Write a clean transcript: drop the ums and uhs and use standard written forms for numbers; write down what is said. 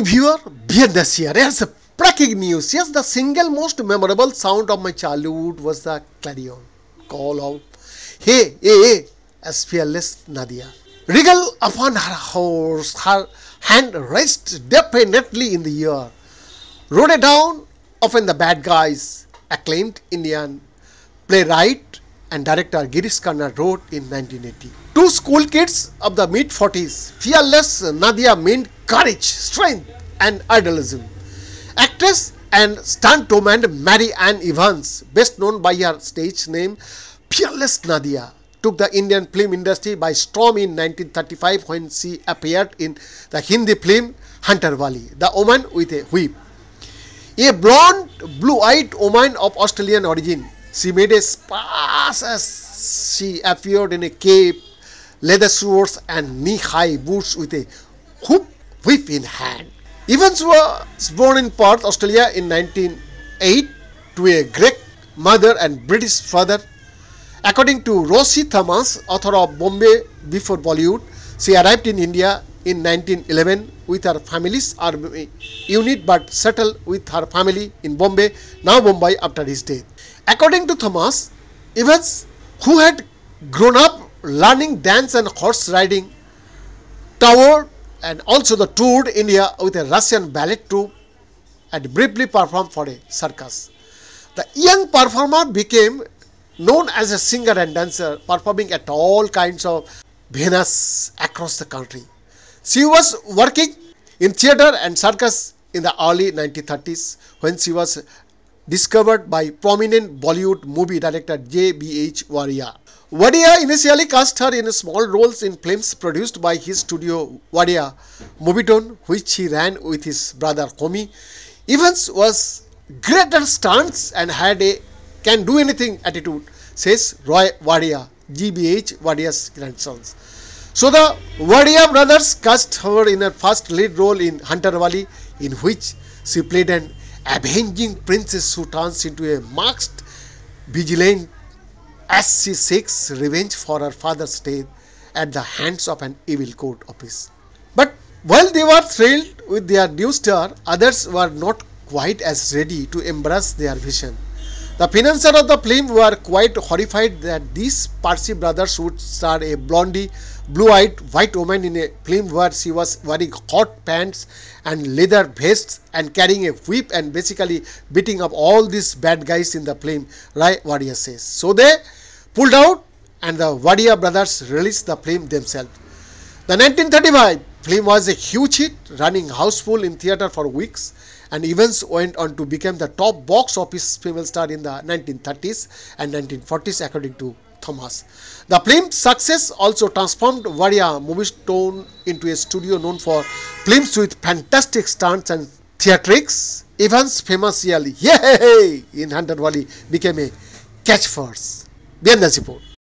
morning viewer, Biendas here. Here's a breaking news. Yes, the single most memorable sound of my childhood was the clarion call out, "Hey, hey, hey," as fearless Nadia. Regal upon her horse, her hand raised definitely in the air. Rode down, often the bad guys, acclaimed Indian playwright and director Girish Karnad wrote in 1980. Two school kids of the mid-40s, fearless Nadia meant courage, strength and idealism. Actress and stuntwoman Mary Ann Evans, best known by her stage name Fearless Nadia, took the Indian film industry by storm in 1935 when she appeared in the Hindi film Hunter Wali, The Woman with a Whip. A blonde, blue-eyed woman of Australian origin, she made a splash as she appeared in a cape, leather shorts and knee-high boots with a whip in hand. Evans was born in Perth, Australia in 1908 to a Greek mother and British father. According to Rosie Thomas, author of Bombay Before Bollywood, she arrived in India in 1911 with her family's army unit but settled with her family in Bombay, now Mumbai, after his death. According to Thomas, Evans, who had grown up learning dance and horse riding, toured and also toured India with a Russian ballet troupe and briefly performed for a circus. The young performer became known as a singer and dancer, performing at all kinds of venues across the country. She was working in theatre and circus in the early 1930s when she was discovered by prominent Bollywood movie director J.B.H. Wadia. Wadia initially cast her in small roles in films produced by his studio Wadia Movietone, which he ran with his brother Homi. Evans was great at stunts and had a can do anything attitude, says Roy Wadia, G.B.H. Wadia's grandsons. So the Wadia brothers cast her in her first lead role in Hunter Wali, in which she played an avenging princess who turns into a masked vigilante as she seeks revenge for her father's death at the hands of an evil court office. But while they were thrilled with their new star, others were not quite as ready to embrace their vision. The financiers of the film were quite horrified that these Parsi brothers would star a blondie, blue-eyed white woman in a film where she was wearing hot pants and leather vests and carrying a whip and basically beating up all these bad guys in the film, Roy Wadia says. So they pulled out and the Wadia brothers released the film themselves. The 1935 film was a huge hit, running houseful in theatre for weeks, and Evans went on to become the top box office female star in the 1930s and 1940s, according to Thomas. The film's success also transformed Wadia Movietone into a studio known for films with fantastic stunts and theatrics. Evans' famous yell "Yay!" in Hunter Wali became a catchphrase. Biendas report.